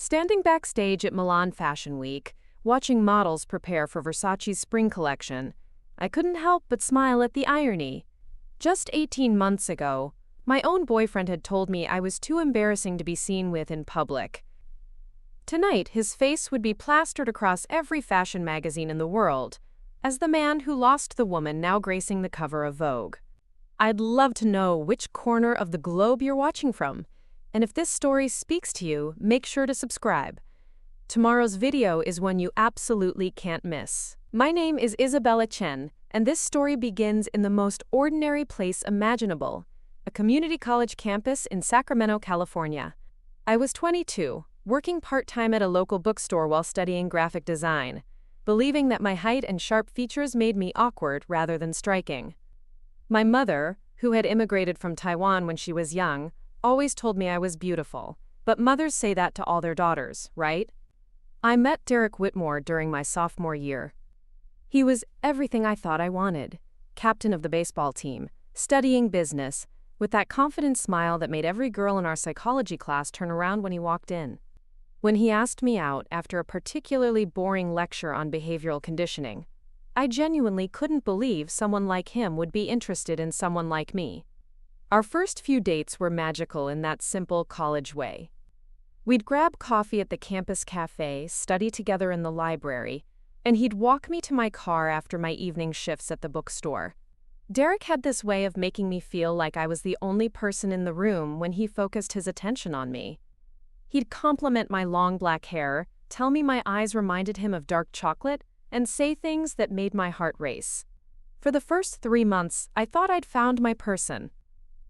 Standing backstage at Milan Fashion Week, watching models prepare for Versace's spring collection, I couldn't help but smile at the irony. Just 18 months ago, my own boyfriend had told me I was too embarrassing to be seen with in public. Tonight, his face would be plastered across every fashion magazine in the world, as the man who lost the woman now gracing the cover of Vogue. I'd love to know which corner of the globe you're watching from, and if this story speaks to you, make sure to subscribe. Tomorrow's video is one you absolutely can't miss. My name is Isabella Chen, and this story begins in the most ordinary place imaginable, a community college campus in Sacramento, California. I was 22, working part-time at a local bookstore while studying graphic design, believing that my height and sharp features made me awkward rather than striking. My mother, who had immigrated from Taiwan when she was young, always told me I was beautiful, but mothers say that to all their daughters, right? I met Derek Whitmore during my sophomore year. He was everything I thought I wanted, captain of the baseball team, studying business, with that confident smile that made every girl in our psychology class turn around when he walked in. When he asked me out after a particularly boring lecture on behavioral conditioning, I genuinely couldn't believe someone like him would be interested in someone like me. Our first few dates were magical in that simple college way. We'd grab coffee at the campus cafe, study together in the library, and he'd walk me to my car after my evening shifts at the bookstore. Derek had this way of making me feel like I was the only person in the room when he focused his attention on me. He'd compliment my long black hair, tell me my eyes reminded him of dark chocolate, and say things that made my heart race. For the first 3 months, I thought I'd found my person.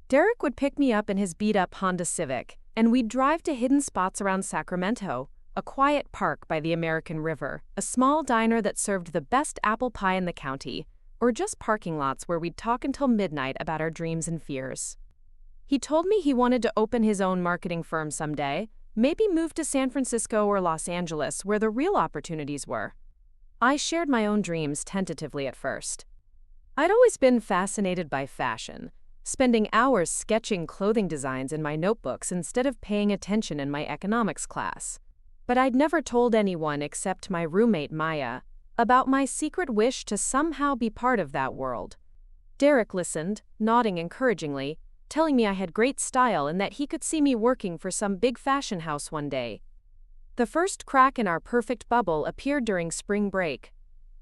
Derek would pick me up in his beat-up Honda Civic, and we'd drive to hidden spots around Sacramento, a quiet park by the American River, a small diner that served the best apple pie in the county, or just parking lots where we'd talk until midnight about our dreams and fears. He told me he wanted to open his own marketing firm someday, maybe move to San Francisco or Los Angeles where the real opportunities were. I shared my own dreams tentatively at first. I'd always been fascinated by fashion, spending hours sketching clothing designs in my notebooks instead of paying attention in my economics class. But I'd never told anyone except my roommate Maya about my secret wish to somehow be part of that world. Derek listened, nodding encouragingly, telling me I had great style and that he could see me working for some big fashion house one day. The first crack in our perfect bubble appeared during spring break.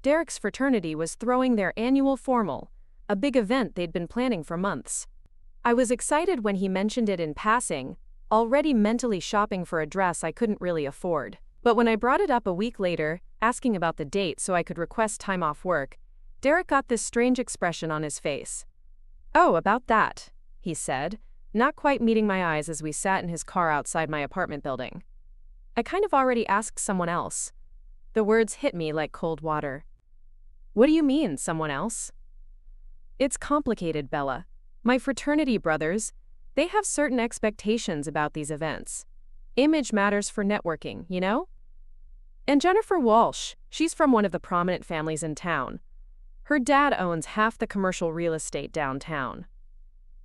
Derek's fraternity was throwing their annual formal, a big event they'd been planning for months. I was excited when he mentioned it in passing, already mentally shopping for a dress I couldn't really afford. But when I brought it up a week later, asking about the date so I could request time off work, Derek got this strange expression on his face. "Oh, about that," he said, not quite meeting my eyes as we sat in his car outside my apartment building. "I kind of already asked someone else." The words hit me like cold water. "What do you mean, someone else?" "It's complicated, Bella. My fraternity brothers, they have certain expectations about these events. Image matters for networking, you know? And Jennifer Walsh, she's from one of the prominent families in town. Her dad owns half the commercial real estate downtown."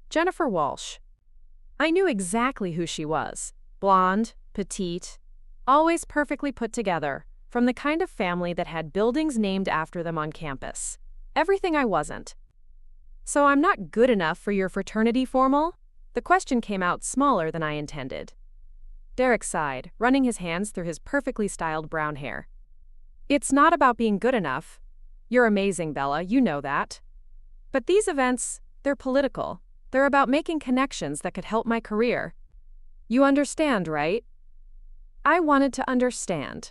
Jennifer Walsh. I knew exactly who she was. Blonde, petite, always perfectly put together, from the kind of family that had buildings named after them on campus. Everything I wasn't. "So I'm not good enough for your fraternity formal?" The question came out smaller than I intended. Derek sighed, running his hands through his perfectly styled brown hair. "It's not about being good enough. You're amazing, Bella, you know that. But these events, they're political. They're about making connections that could help my career. You understand, right?" I wanted to understand.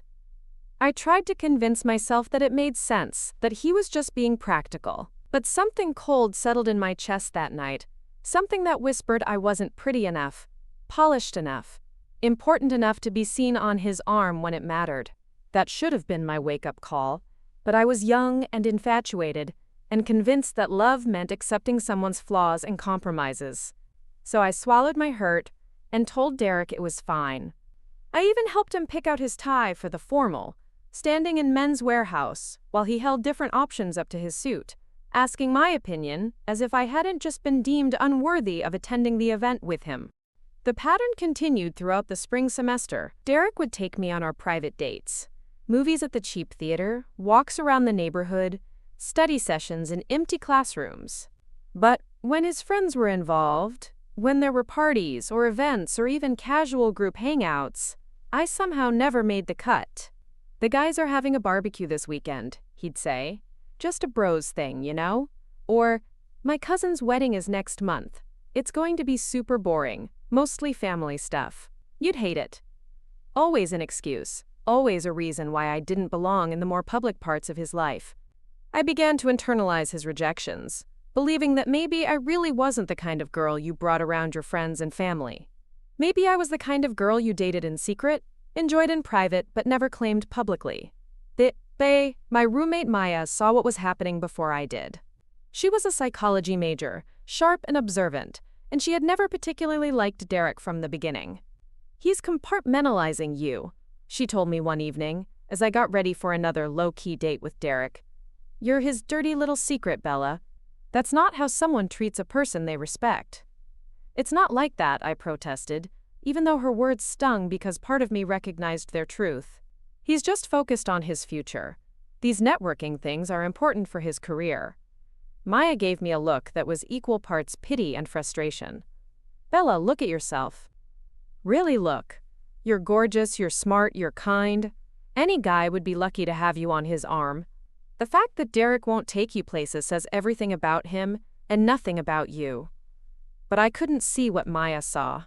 I tried to convince myself that it made sense, that he was just being practical. But something cold settled in my chest that night, something that whispered I wasn't pretty enough, polished enough, important enough to be seen on his arm when it mattered. That should have been my wake-up call, but I was young and infatuated, and convinced that love meant accepting someone's flaws and compromises. So I swallowed my hurt and told Derek it was fine. I even helped him pick out his tie for the formal, standing in Men's Warehouse while he held different options up to his suit, asking my opinion as if I hadn't just been deemed unworthy of attending the event with him. The pattern continued throughout the spring semester. Derek would take me on our private dates. Movies at the cheap theater, walks around the neighborhood, study sessions in empty classrooms. But when his friends were involved, when there were parties or events or even casual group hangouts, I somehow never made the cut. "The guys are having a barbecue this weekend," he'd say. "Just a bros thing, you know?" Or, "My cousin's wedding is next month. It's going to be super boring, mostly family stuff. You'd hate it." Always an excuse, always a reason why I didn't belong in the more public parts of his life. I began to internalize his rejections, believing that maybe I really wasn't the kind of girl you brought around your friends and family. Maybe I was the kind of girl you dated in secret, enjoyed in private, but never claimed publicly. My roommate Maya saw what was happening before I did. She was a psychology major, sharp and observant, and she had never particularly liked Derek from the beginning. "He's compartmentalizing you," she told me one evening, as I got ready for another low-key date with Derek. "You're his dirty little secret, Bella. That's not how someone treats a person they respect." "It's not like that," I protested, even though her words stung because part of me recognized their truth. "He's just focused on his future. These networking things are important for his career." Maya gave me a look that was equal parts pity and frustration. "Bella, look at yourself. Really look. You're gorgeous, you're smart, you're kind. Any guy would be lucky to have you on his arm. The fact that Derek won't take you places says everything about him and nothing about you." But I couldn't see what Maya saw.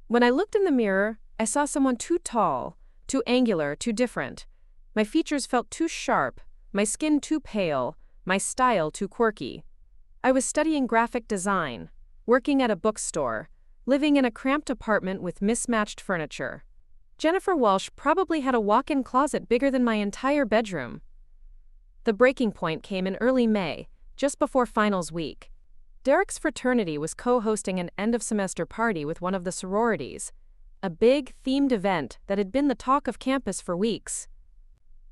When I looked in the mirror, I saw someone too tall, too angular, too different. My features felt too sharp, my skin too pale, my style too quirky. I was studying graphic design, working at a bookstore, living in a cramped apartment with mismatched furniture. Jennifer Walsh probably had a walk-in closet bigger than my entire bedroom. The breaking point came in early May, just before finals week. Derek's fraternity was co-hosting an end-of-semester party with one of the sororities, a big, themed event that had been the talk of campus for weeks.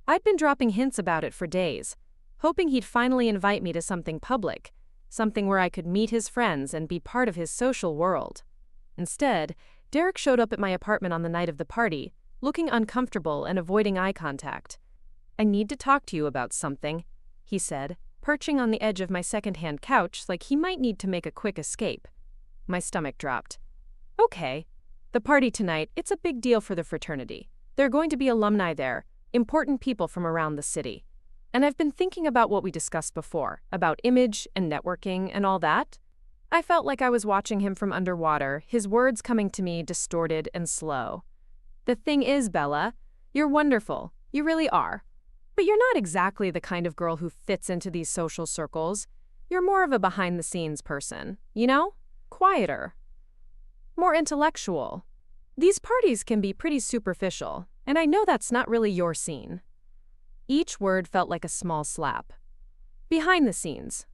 I'd been dropping hints about it for days, hoping he'd finally invite me to something public, something where I could meet his friends and be part of his social world. Instead, Derek showed up at my apartment on the night of the party, looking uncomfortable and avoiding eye contact. "I need to talk to you about something," he said, perching on the edge of my second-hand couch like he might need to make a quick escape. My stomach dropped. "Okay. The party tonight, it's a big deal for the fraternity. There are going to be alumni there, important people from around the city. And I've been thinking about what we discussed before, about image and networking and all that." I felt like I was watching him from underwater, his words coming to me distorted and slow. "The thing is, Bella, you're wonderful. You really are. But you're not exactly the kind of girl who fits into these social circles. You're more of a behind-the-scenes person, you know? Quieter. More intellectual. These parties can be pretty superficial, and I know that's not really your scene." Each word felt like a small slap. Behind the scenes.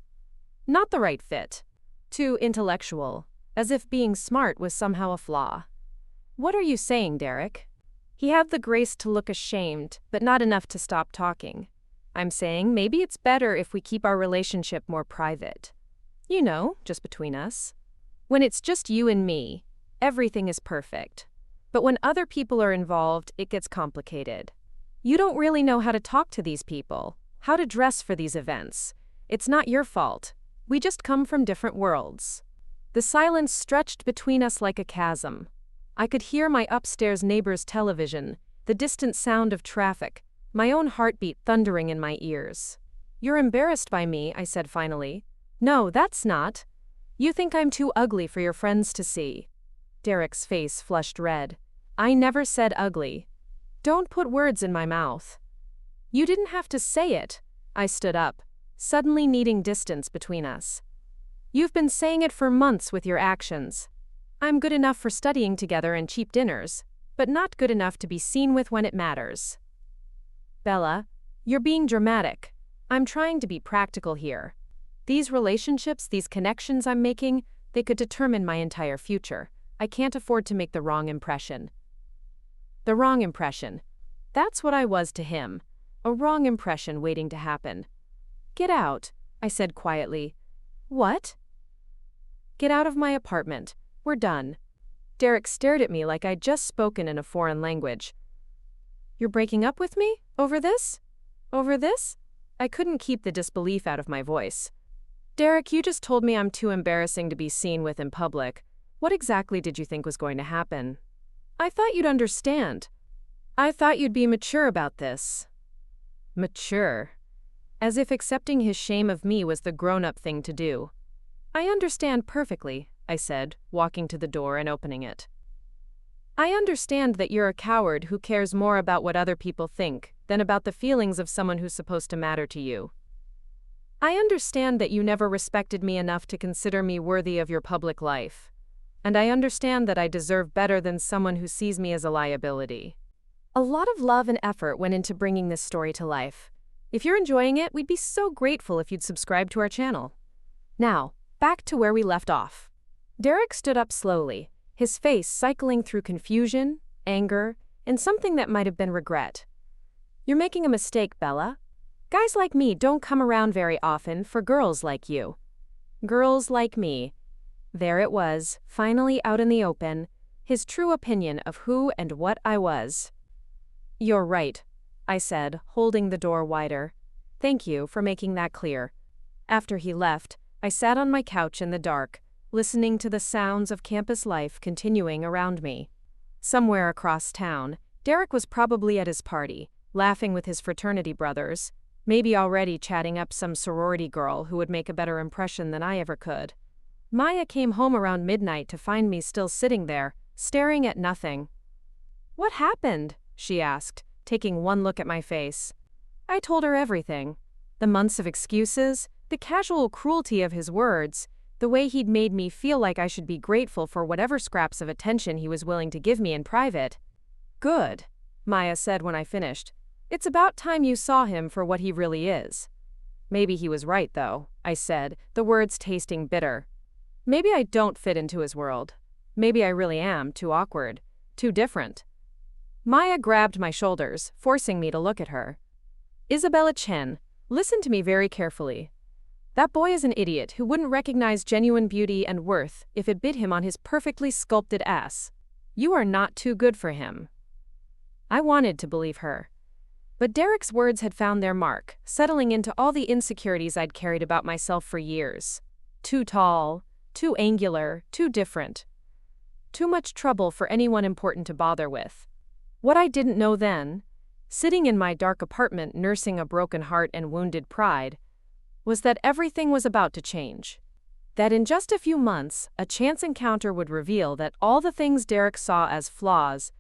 Not the right fit. Too intellectual, as if being smart was somehow a flaw. "What are you saying, Derek?" He had the grace to look ashamed, but not enough to stop talking. "I'm saying maybe it's better if we keep our relationship more private. You know, just between us. When it's just you and me, everything is perfect. But when other people are involved, it gets complicated. You don't really know how to talk to these people, how to dress for these events. It's not your fault. We just come from different worlds." The silence stretched between us like a chasm. I could hear my upstairs neighbor's television, the distant sound of traffic, my own heartbeat thundering in my ears. "You're embarrassed by me," I said finally. "No, that's not. You think I'm too ugly for your friends to see." Derek's face flushed red. "I never said ugly. Don't put words in my mouth." "You didn't have to say it." I stood up, suddenly needing distance between us. "You've been saying it for months with your actions. I'm good enough for studying together and cheap dinners, but not good enough to be seen with when it matters." "Bella, you're being dramatic. I'm trying to be practical here. These relationships, these connections I'm making, they could determine my entire future. I can't afford to make the wrong impression." The wrong impression. That's what I was to him. A wrong impression waiting to happen. "Get out," I said quietly. "What?" "Get out of my apartment. We're done." Derek stared at me like I'd just spoken in a foreign language. "You're breaking up with me? Over this? Over this?" I couldn't keep the disbelief out of my voice. "Derek, you just told me I'm too embarrassing to be seen with in public. What exactly did you think was going to happen?" "I thought you'd understand. I thought you'd be mature about this." Mature? As if accepting his shame of me was the grown-up thing to do. "I understand perfectly," I said, walking to the door and opening it. "I understand that you're a coward who cares more about what other people think than about the feelings of someone who's supposed to matter to you. I understand that you never respected me enough to consider me worthy of your public life. And I understand that I deserve better than someone who sees me as a liability." A lot of love and effort went into bringing this story to life. If you're enjoying it, we'd be so grateful if you'd subscribe to our channel. Now, back to where we left off. Derek stood up slowly, his face cycling through confusion, anger, and something that might have been regret. "You're making a mistake, Bella. Guys like me don't come around very often for girls like you." Girls like me. There it was, finally out in the open, his true opinion of who and what I was. "You're right," I said, holding the door wider. "Thank you for making that clear." After he left, I sat on my couch in the dark, listening to the sounds of campus life continuing around me. Somewhere across town, Derek was probably at his party, laughing with his fraternity brothers, maybe already chatting up some sorority girl who would make a better impression than I ever could. Maya came home around midnight to find me still sitting there, staring at nothing. "What happened?" she asked, taking one look at my face. I told her everything. The months of excuses, the casual cruelty of his words, the way he'd made me feel like I should be grateful for whatever scraps of attention he was willing to give me in private. "Good," Maya said when I finished. "It's about time you saw him for what he really is." "Maybe he was right, though," I said, the words tasting bitter. "Maybe I don't fit into his world. Maybe I really am too awkward, too different." Maya grabbed my shoulders, forcing me to look at her. "Isabella Chen, listen to me very carefully. That boy is an idiot who wouldn't recognize genuine beauty and worth if it bit him on his perfectly sculpted ass. You are not too good for him." I wanted to believe her. But Derek's words had found their mark, settling into all the insecurities I'd carried about myself for years. Too tall, too angular, too different. Too much trouble for anyone important to bother with. What I didn't know then, sitting in my dark apartment nursing a broken heart and wounded pride, was that everything was about to change. That in just a few months, a chance encounter would reveal that all the things Derek saw as flaws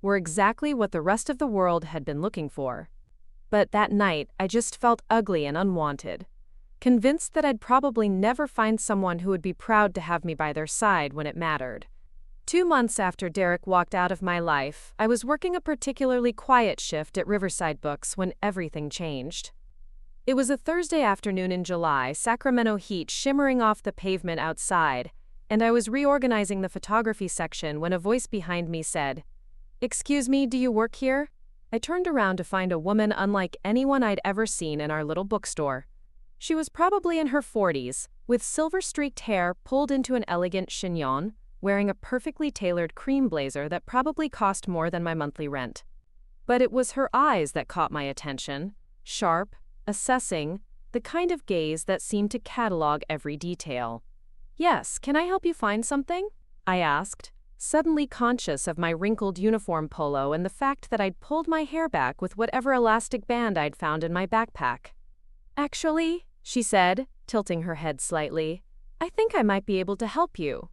were exactly what the rest of the world had been looking for. But that night, I just felt ugly and unwanted, convinced that I'd probably never find someone who would be proud to have me by their side when it mattered. 2 months after Derek walked out of my life, I was working a particularly quiet shift at Riverside Books when everything changed. It was a Thursday afternoon in July, Sacramento heat shimmering off the pavement outside, and I was reorganizing the photography section when a voice behind me said, "Excuse me, do you work here?" I turned around to find a woman unlike anyone I'd ever seen in our little bookstore. She was probably in her 40s, with silver-streaked hair pulled into an elegant chignon, wearing a perfectly tailored cream blazer that probably cost more than my monthly rent. But it was her eyes that caught my attention, sharp, assessing, the kind of gaze that seemed to catalog every detail. "Yes, can I help you find something?" I asked, suddenly conscious of my wrinkled uniform polo and the fact that I'd pulled my hair back with whatever elastic band I'd found in my backpack. "Actually," she said, tilting her head slightly, "I think I might be able to help you."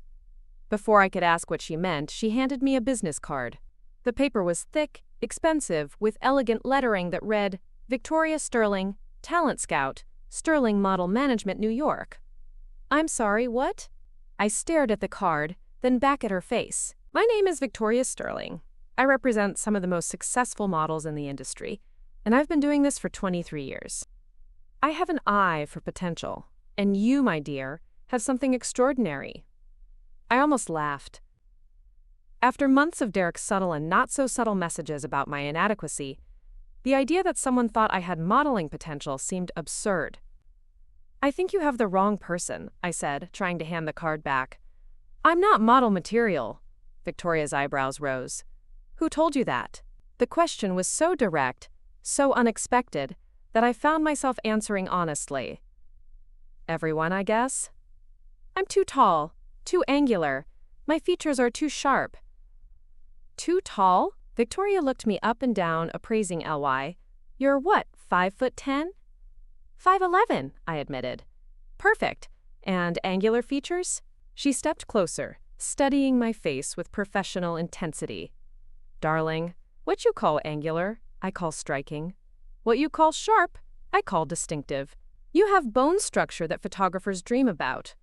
Before I could ask what she meant, she handed me a business card. The paper was thick, expensive, with elegant lettering that read, "Victoria Sterling, Talent Scout, Sterling Model Management, New York." "I'm sorry, what?" I stared at the card, then back at her face. "My name is Victoria Sterling. I represent some of the most successful models in the industry, and I've been doing this for 23 years. I have an eye for potential, and you, my dear, have something extraordinary." I almost laughed. After months of Derek's subtle and not-so-subtle messages about my inadequacy, the idea that someone thought I had modeling potential seemed absurd. "I think you have the wrong person," I said, trying to hand the card back. "I'm not model material. Victoria's eyebrows rose. Who told you that? The question was so direct, so unexpected, that I found myself answering honestly. Everyone, I guess. I'm too tall, too angular. My features are too sharp. Too tall? Victoria looked me up and down, appraising Ly. You're what, 5'10"? 5'11", I admitted. Perfect. And angular features? She stepped closer, studying my face with professional intensity. Darling, what you call angular, I call striking. What you call sharp, I call distinctive. You have bone structure that photographers dream about.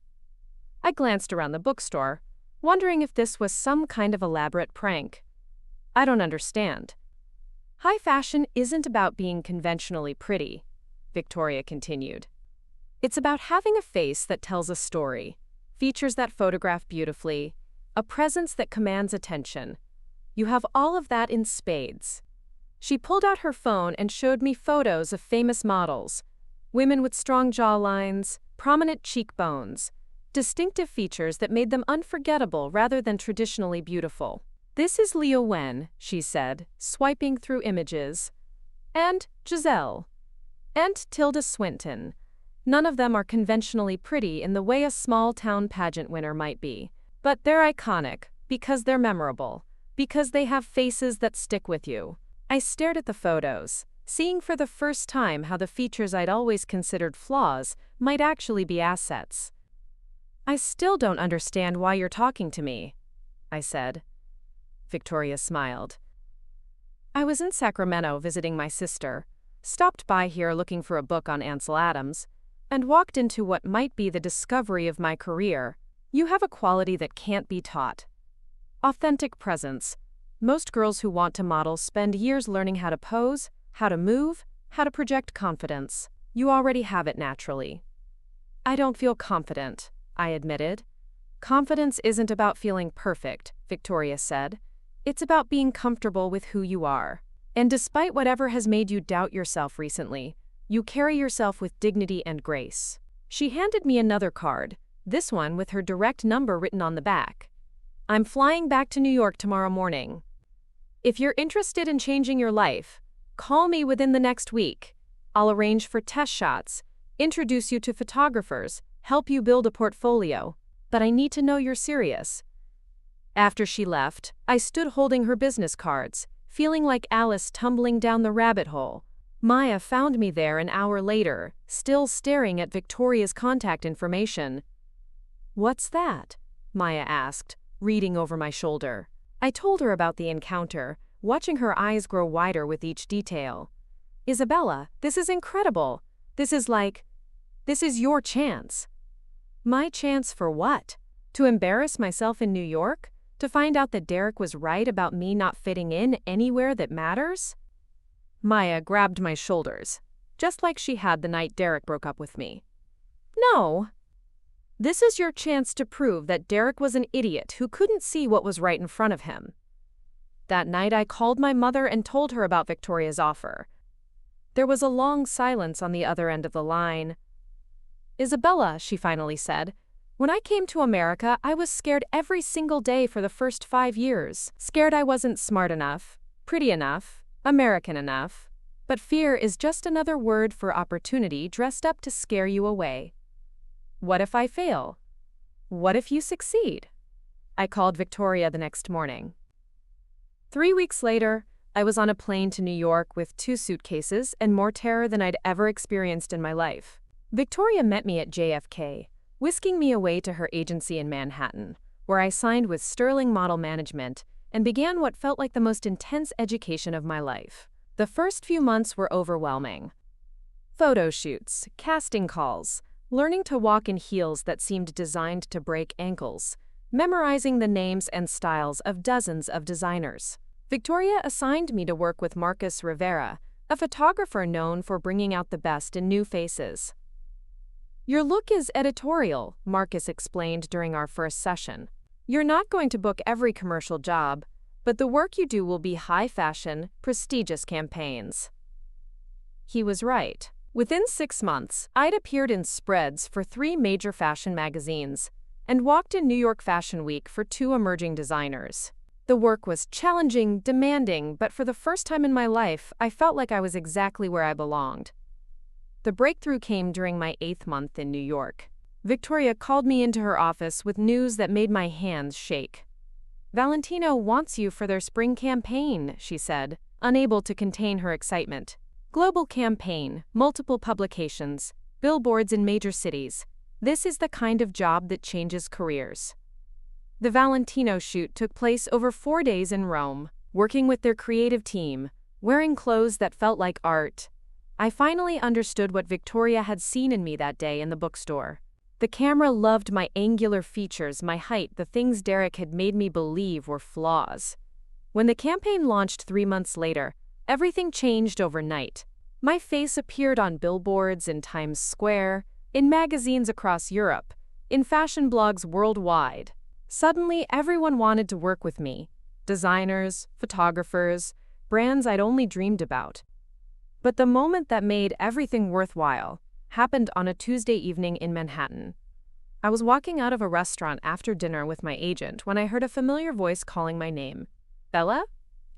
I glanced around the bookstore, wondering if this was some kind of elaborate prank. I don't understand. High fashion isn't about being conventionally pretty, Victoria continued. It's about having a face that tells a story, features that photograph beautifully, a presence that commands attention. You have all of that in spades. She pulled out her phone and showed me photos of famous models, women with strong jawlines, prominent cheekbones, distinctive features that made them unforgettable rather than traditionally beautiful. This is Leo Wen, she said, swiping through images. And Giselle. And Tilda Swinton. None of them are conventionally pretty in the way a small-town pageant winner might be. But they're iconic, because they're memorable, because they have faces that stick with you. I stared at the photos, seeing for the first time how the features I'd always considered flaws might actually be assets. I still don't understand why you're talking to me, I said. Victoria smiled. I was in Sacramento visiting my sister, stopped by here looking for a book on Ansel Adams, and walked into what might be the discovery of my career. You have a quality that can't be taught. Authentic presence. Most girls who want to model spend years learning how to pose, how to move, how to project confidence. You already have it naturally. I don't feel confident, I admitted. Confidence isn't about feeling perfect, Victoria said. It's about being comfortable with who you are. And despite whatever has made you doubt yourself recently, you carry yourself with dignity and grace. She handed me another card, this one with her direct number written on the back. I'm flying back to New York tomorrow morning. If you're interested in changing your life, call me within the next week. I'll arrange for test shots, introduce you to photographers, help you build a portfolio. But I need to know you're serious. After she left, I stood holding her business cards, feeling like Alice tumbling down the rabbit hole. Maya found me there an hour later, still staring at Victoria's contact information. What's that? Maya asked, reading over my shoulder. I told her about the encounter, watching her eyes grow wider with each detail. Isabella, this is incredible. This is your chance. My chance for what? To embarrass myself in New York? To find out that Derek was right about me not fitting in anywhere that matters? Maya grabbed my shoulders, just like she had the night Derek broke up with me. No. This is your chance to prove that Derek was an idiot who couldn't see what was right in front of him. That night I called my mother and told her about Victoria's offer. There was a long silence on the other end of the line. Isabella, she finally said, when I came to America, I was scared every single day for the first 5 years. Scared I wasn't smart enough, pretty enough, American enough. But fear is just another word for opportunity dressed up to scare you away. What if I fail? What if you succeed? I called Victoria the next morning. 3 weeks later, I was on a plane to New York with 2 suitcases and more terror than I'd ever experienced in my life. Victoria met me at JFK, whisking me away to her agency in Manhattan, where I signed with Sterling Model Management and began what felt like the most intense education of my life. The first few months were overwhelming. Photo shoots, casting calls, learning to walk in heels that seemed designed to break ankles, memorizing the names and styles of dozens of designers. Victoria assigned me to work with Marcus Rivera, a photographer known for bringing out the best in new faces. Your look is editorial, Marcus explained during our first session. You're not going to book every commercial job, but the work you do will be high-fashion, prestigious campaigns. He was right. Within 6 months, I'd appeared in spreads for 3 major fashion magazines and walked in New York Fashion Week for 2 emerging designers. The work was challenging, demanding, but for the first time in my life, I felt like I was exactly where I belonged. The breakthrough came during my 8th month in New York. Victoria called me into her office with news that made my hands shake. "Valentino wants you for their spring campaign," she said, unable to contain her excitement. "Global campaign, multiple publications, billboards in major cities. This is the kind of job that changes careers." The Valentino shoot took place over 4 days in Rome, working with their creative team, wearing clothes that felt like art. I finally understood what Victoria had seen in me that day in the bookstore. The camera loved my angular features, my height, the things Derek had made me believe were flaws. When the campaign launched 3 months later, everything changed overnight. My face appeared on billboards in Times Square, in magazines across Europe, in fashion blogs worldwide. Suddenly, everyone wanted to work with me. Designers, photographers, brands I'd only dreamed about. But the moment that made everything worthwhile happened on a Tuesday evening in Manhattan. I was walking out of a restaurant after dinner with my agent when I heard a familiar voice calling my name. "Bella?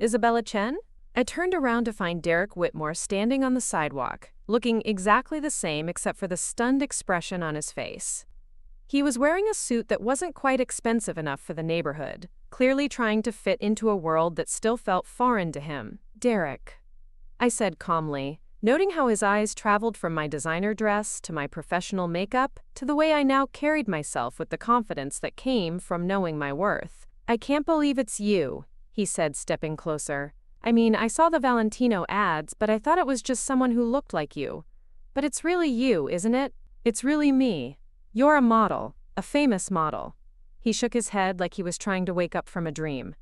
Isabella Chen?" I turned around to find Derek Whitmore standing on the sidewalk, looking exactly the same except for the stunned expression on his face. He was wearing a suit that wasn't quite expensive enough for the neighborhood, clearly trying to fit into a world that still felt foreign to him. "Derek," I said calmly, noting how his eyes traveled from my designer dress to my professional makeup to the way I now carried myself with the confidence that came from knowing my worth. "I can't believe it's you," he said, stepping closer. "I mean, I saw the Valentino ads, but I thought it was just someone who looked like you. But it's really you, isn't it? It's really me. You're a model, a famous model." He shook his head like he was trying to wake up from a dream.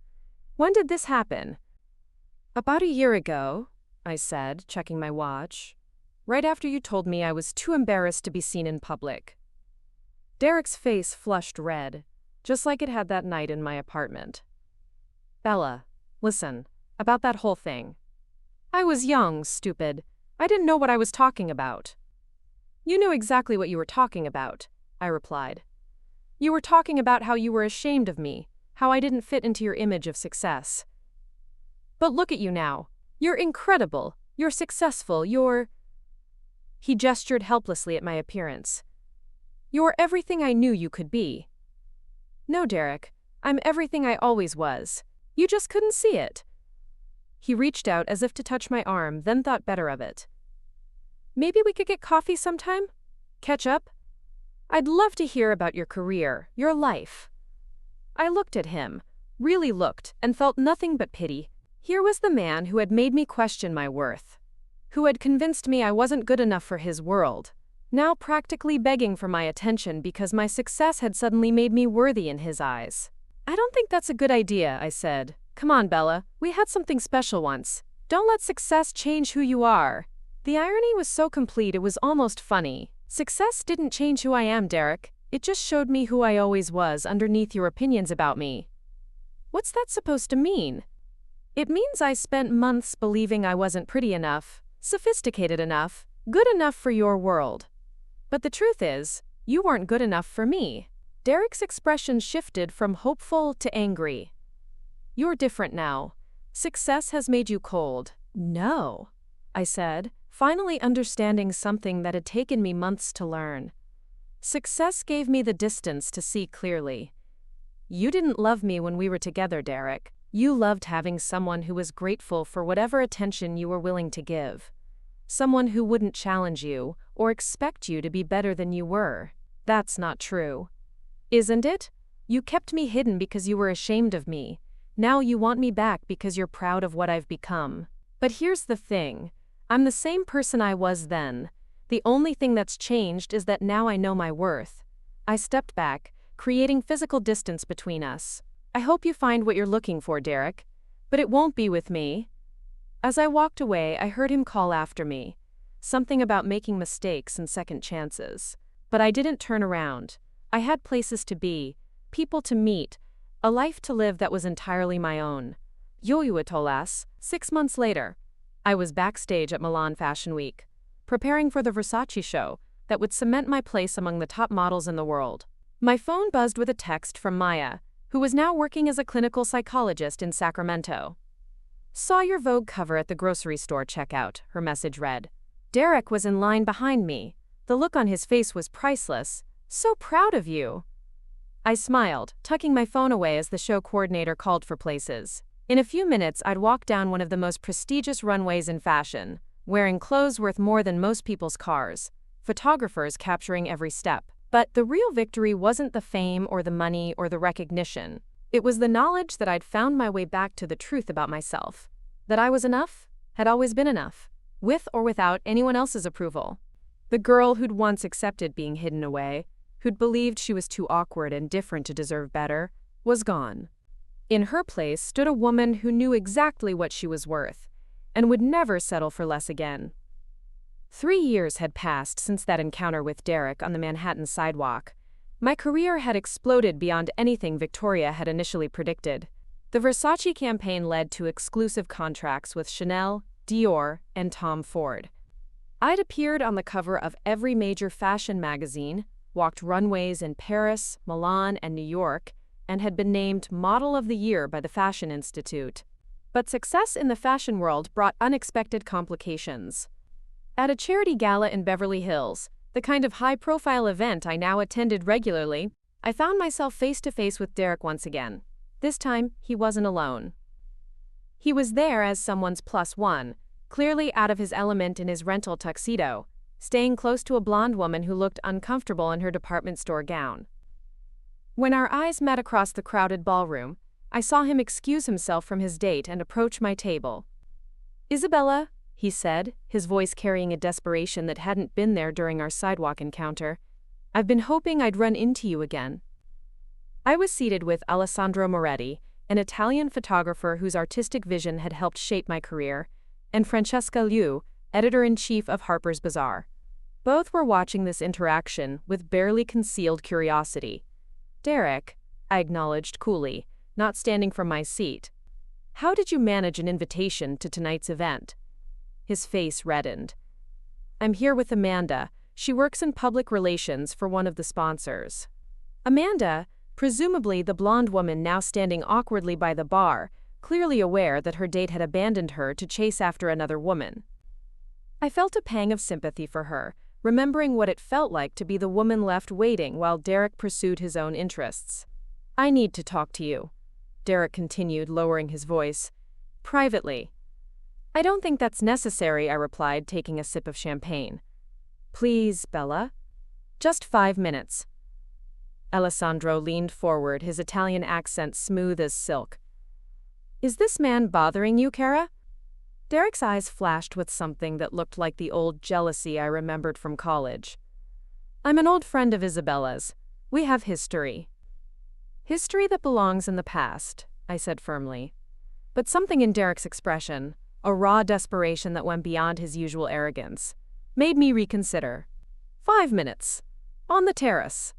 "When did this happen?" "About a year ago," I said, checking my watch. "Right after you told me I was too embarrassed to be seen in public." Derek's face flushed red, just like it had that night in my apartment. "Bella, listen, about that whole thing. I was young, stupid. I didn't know what I was talking about." "You knew exactly what you were talking about," I replied. "You were talking about how you were ashamed of me, how I didn't fit into your image of success. But look at you now. You're incredible, you're successful, you're—" He gestured helplessly at my appearance. "You're everything I knew you could be." "No, Derek, I'm everything I always was. You just couldn't see it." He reached out as if to touch my arm, then thought better of it. "Maybe we could get coffee sometime? Catch up? I'd love to hear about your career, your life." I looked at him, really looked, and felt nothing but pity. Here was the man who had made me question my worth, who had convinced me I wasn't good enough for his world, now practically begging for my attention because my success had suddenly made me worthy in his eyes. "I don't think that's a good idea," I said. "Come on, Bella, we had something special once. Don't let success change who you are." The irony was so complete it was almost funny. Success didn't change who I am, Derek. It just showed me who I always was underneath your opinions about me. What's that supposed to mean? It means I spent months believing I wasn't pretty enough, sophisticated enough, good enough for your world. But the truth is, you weren't good enough for me. Derek's expression shifted from hopeful to angry. "You're different now. Success has made you cold." "No," I said, finally understanding something that had taken me months to learn. "Success gave me the distance to see clearly. You didn't love me when we were together, Derek. You loved having someone who was grateful for whatever attention you were willing to give. Someone who wouldn't challenge you or expect you to be better than you were. That's not true. Isn't it? You kept me hidden because you were ashamed of me. Now you want me back because you're proud of what I've become. But here's the thing. I'm the same person I was then. The only thing that's changed is that now I know my worth." I stepped back, creating physical distance between us. "I hope you find what you're looking for, Derek. But it won't be with me." As I walked away, I heard him call after me. Something about making mistakes and second chances. But I didn't turn around. I had places to be, people to meet, a life to live that was entirely my own. Yoyuatolas, 6 months later, I was backstage at Milan Fashion Week, preparing for the Versace show that would cement my place among the top models in the world. My phone buzzed with a text from Maya, who was now working as a clinical psychologist in Sacramento. "Saw your Vogue cover at the grocery store checkout," her message read. Derek was in line behind me. The look on his face was priceless. "So proud of you." I smiled, tucking my phone away as the show coordinator called for places. In a few minutes, I'd walk down one of the most prestigious runways in fashion, wearing clothes worth more than most people's cars, photographers capturing every step. But the real victory wasn't the fame or the money or the recognition. It was the knowledge that I'd found my way back to the truth about myself. That I was enough, had always been enough, with or without anyone else's approval. The girl who'd once accepted being hidden away, who'd believed she was too awkward and different to deserve better, was gone. In her place stood a woman who knew exactly what she was worth, and would never settle for less again. 3 years had passed since that encounter with Derek on the Manhattan sidewalk. My career had exploded beyond anything Victoria had initially predicted. The Versace campaign led to exclusive contracts with Chanel, Dior, and Tom Ford. I'd appeared on the cover of every major fashion magazine, walked runways in Paris, Milan, and New York, and had been named Model of the Year by the Fashion Institute. But success in the fashion world brought unexpected complications. At a charity gala in Beverly Hills, the kind of high-profile event I now attended regularly, I found myself face-to-face with Derek once again. This time, he wasn't alone. He was there as someone's plus one, clearly out of his element in his rental tuxedo, staying close to a blonde woman who looked uncomfortable in her department store gown. When our eyes met across the crowded ballroom, I saw him excuse himself from his date and approach my table. "Isabella," he said, his voice carrying a desperation that hadn't been there during our sidewalk encounter, "I've been hoping I'd run into you again." I was seated with Alessandro Moretti, an Italian photographer whose artistic vision had helped shape my career, and Francesca Liu, editor-in-chief of Harper's Bazaar. Both were watching this interaction with barely concealed curiosity. "Derek," I acknowledged coolly, not standing from my seat. "How did you manage an invitation to tonight's event?" His face reddened. "I'm here with Amanda. She works in public relations for one of the sponsors." Amanda, presumably the blonde woman now standing awkwardly by the bar, clearly aware that her date had abandoned her to chase after another woman. I felt a pang of sympathy for her, remembering what it felt like to be the woman left waiting while Derek pursued his own interests. "I need to talk to you," Derek continued, lowering his voice. "Privately." "I don't think that's necessary," I replied, taking a sip of champagne. "Please, Bella." "Just 5 minutes." Alessandro leaned forward, his Italian accent smooth as silk. "Is this man bothering you, Cara?" Derek's eyes flashed with something that looked like the old jealousy I remembered from college. "I'm an old friend of Isabella's. We have history." "History that belongs in the past," I said firmly. But something in Derek's expression, a raw desperation that went beyond his usual arrogance, made me reconsider. 5 minutes. On the terrace.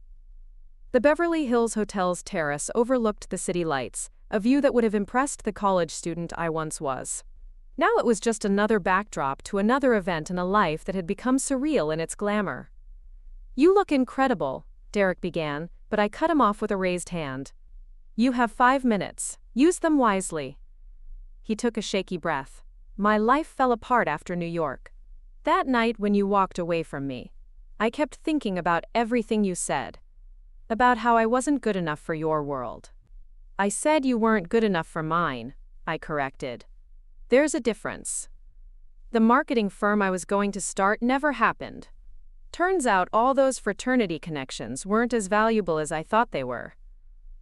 The Beverly Hills Hotel's terrace overlooked the city lights, a view that would have impressed the college student I once was. Now it was just another backdrop to another event in a life that had become surreal in its glamour. "You look incredible," Derek began, but I cut him off with a raised hand. "You have 5 minutes. Use them wisely." He took a shaky breath. "My life fell apart after New York. That night when you walked away from me, I kept thinking about everything you said. About how I wasn't good enough for your world." "I said you weren't good enough for mine," I corrected. "There's a difference. The marketing firm I was going to start never happened. Turns out all those fraternity connections weren't as valuable as I thought they were.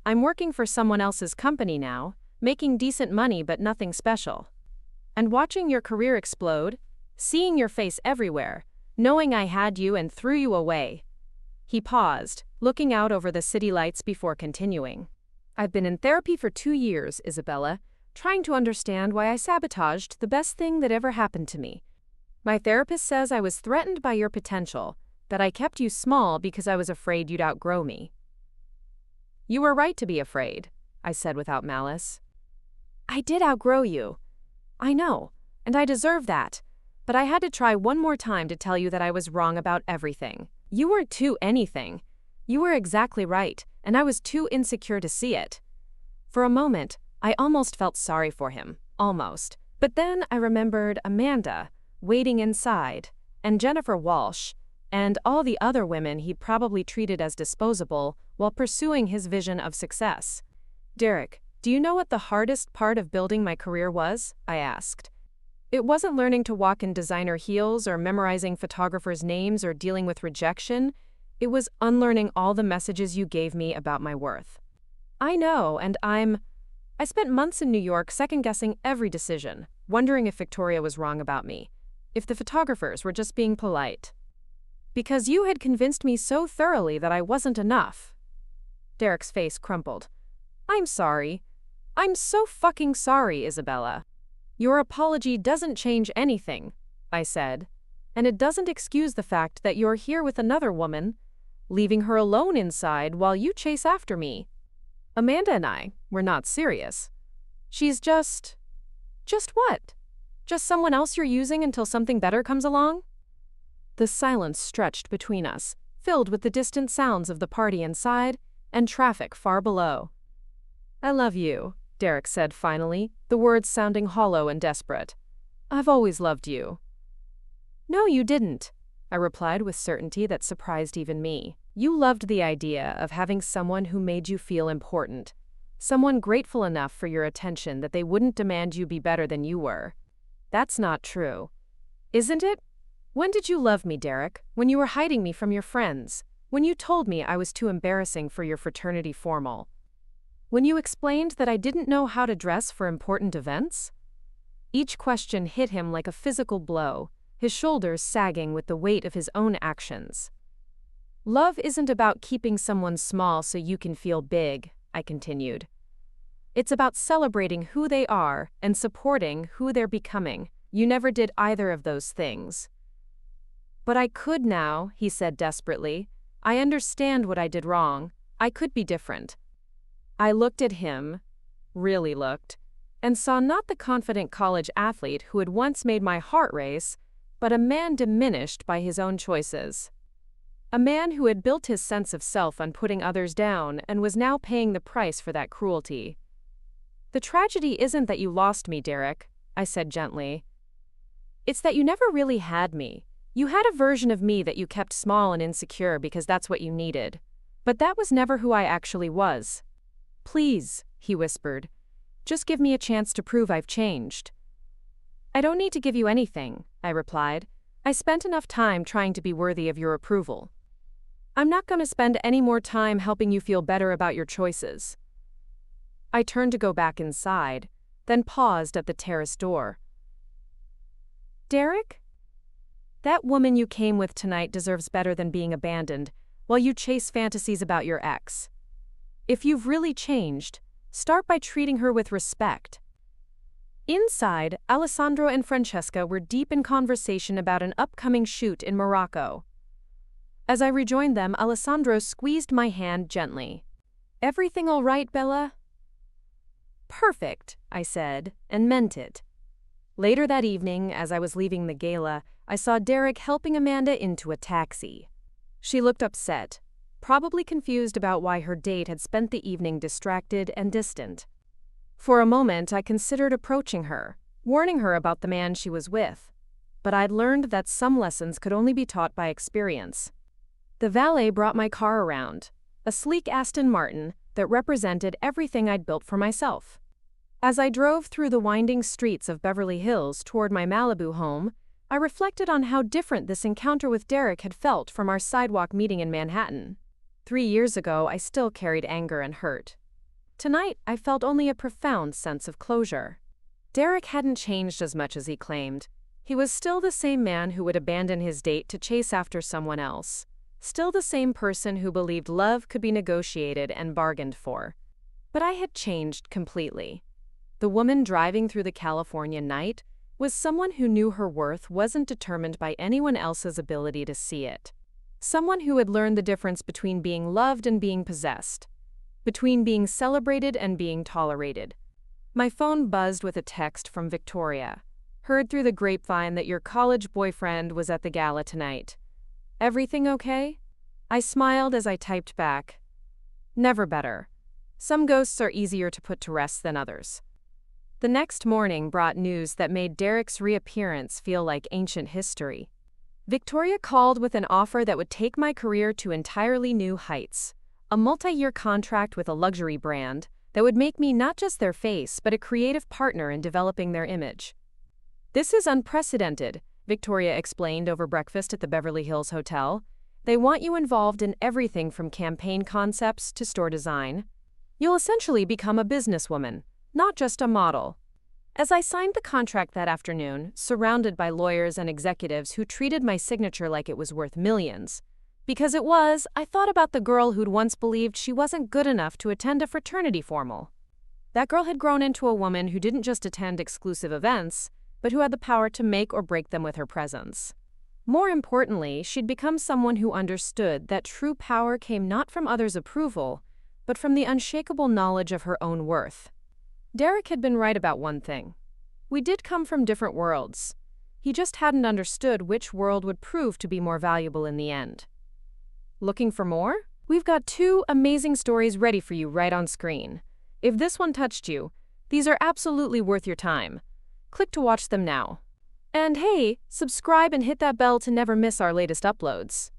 I'm working for someone else's company now, making decent money but nothing special. And watching your career explode, seeing your face everywhere, knowing I had you and threw you away." He paused, looking out over the city lights before continuing. "I've been in therapy for 2 years, Isabella, trying to understand why I sabotaged the best thing that ever happened to me. My therapist says I was threatened by your potential, that I kept you small because I was afraid you'd outgrow me." "You were right to be afraid," I said without malice. "I did outgrow you. I know, and I deserve that, but I had to try one more time to tell you that I was wrong about everything. You weren't too anything. You were exactly right, and I was too insecure to see it. For a moment, I almost felt sorry for him. Almost. But then I remembered Amanda, waiting inside, and Jennifer Walsh, and all the other women he'd probably treated as disposable while pursuing his vision of success. "Derek, do you know what the hardest part of building my career was?" I asked. "It wasn't learning to walk in designer heels or memorizing photographers' names or dealing with rejection. It was unlearning all the messages you gave me about my worth." "I know, and I spent months in New York second-guessing every decision, wondering if Victoria was wrong about me, if the photographers were just being polite. Because you had convinced me so thoroughly that I wasn't enough." Derek's face crumpled. "I'm sorry. I'm so fucking sorry, Isabella. Your apology doesn't change anything," I said, "and it doesn't excuse the fact that you're here with another woman, leaving her alone inside while you chase after me. Amanda and I, we're not serious. She's just what? Just someone else you're using until something better comes along?" The silence stretched between us, filled with the distant sounds of the party inside and traffic far below. "I love you," Derek said finally, the words sounding hollow and desperate. "I've always loved you." "No, you didn't," I replied with certainty that surprised even me. "You loved the idea of having someone who made you feel important, someone grateful enough for your attention that they wouldn't demand you be better than you were. That's not true. Isn't it? When did you love me, Derek? When you were hiding me from your friends? When you told me I was too embarrassing for your fraternity formal? When you explained that I didn't know how to dress for important events?" Each question hit him like a physical blow, his shoulders sagging with the weight of his own actions. "Love isn't about keeping someone small so you can feel big," I continued. "It's about celebrating who they are and supporting who they're becoming. You never did either of those things." "But I could now," he said desperately. "I understand what I did wrong. I could be different." I looked at him, really looked, and saw not the confident college athlete who had once made my heart race, but a man diminished by his own choices. A man who had built his sense of self on putting others down and was now paying the price for that cruelty. "The tragedy isn't that you lost me, Derek," I said gently. "It's that you never really had me. You had a version of me that you kept small and insecure because that's what you needed. But that was never who I actually was. Please," he whispered, "just give me a chance to prove I've changed." "I don't need to give you anything," I replied. "I spent enough time trying to be worthy of your approval. I'm not going to spend any more time helping you feel better about your choices." I turned to go back inside, then paused at the terrace door. "Derek? That woman you came with tonight deserves better than being abandoned while you chase fantasies about your ex. If you've really changed, start by treating her with respect." Inside, Alessandro and Francesca were deep in conversation about an upcoming shoot in Morocco. As I rejoined them, Alessandro squeezed my hand gently. "Everything all right, Bella?" "Perfect," I said, and meant it. Later that evening, as I was leaving the gala, I saw Derek helping Amanda into a taxi. She looked upset, probably confused about why her date had spent the evening distracted and distant. For a moment, I considered approaching her, warning her about the man she was with. But I'd learned that some lessons could only be taught by experience. The valet brought my car around, a sleek Aston Martin that represented everything I'd built for myself. As I drove through the winding streets of Beverly Hills toward my Malibu home, I reflected on how different this encounter with Derek had felt from our sidewalk meeting in Manhattan. 3 years ago, I still carried anger and hurt. Tonight, I felt only a profound sense of closure. Derek hadn't changed as much as he claimed. He was still the same man who would abandon his date to chase after someone else. Still the same person who believed love could be negotiated and bargained for. But I had changed completely. The woman driving through the California night was someone who knew her worth wasn't determined by anyone else's ability to see it. Someone who had learned the difference between being loved and being possessed, between being celebrated and being tolerated. My phone buzzed with a text from Victoria. "Heard through the grapevine that your college boyfriend was at the gala tonight. Everything okay?" I smiled as I typed back. "Never better. Some ghosts are easier to put to rest than others. The next morning brought news that made Derek's reappearance feel like ancient history. Victoria called with an offer that would take my career to entirely new heights. A multi-year contract with a luxury brand that would make me not just their face but a creative partner in developing their image. "This is unprecedented," Victoria explained over breakfast at the Beverly Hills Hotel. "They want you involved in everything from campaign concepts to store design. You'll essentially become a businesswoman, not just a model." As I signed the contract that afternoon, surrounded by lawyers and executives who treated my signature like it was worth millions, because it was, I thought about the girl who'd once believed she wasn't good enough to attend a fraternity formal. That girl had grown into a woman who didn't just attend exclusive events, but who had the power to make or break them with her presence. More importantly, she'd become someone who understood that true power came not from others' approval, but from the unshakable knowledge of her own worth. Derek had been right about one thing. We did come from different worlds. He just hadn't understood which world would prove to be more valuable in the end. Looking for more? We've got 2 amazing stories ready for you right on screen. If this one touched you, these are absolutely worth your time. Click to watch them now. And hey, subscribe and hit that bell to never miss our latest uploads.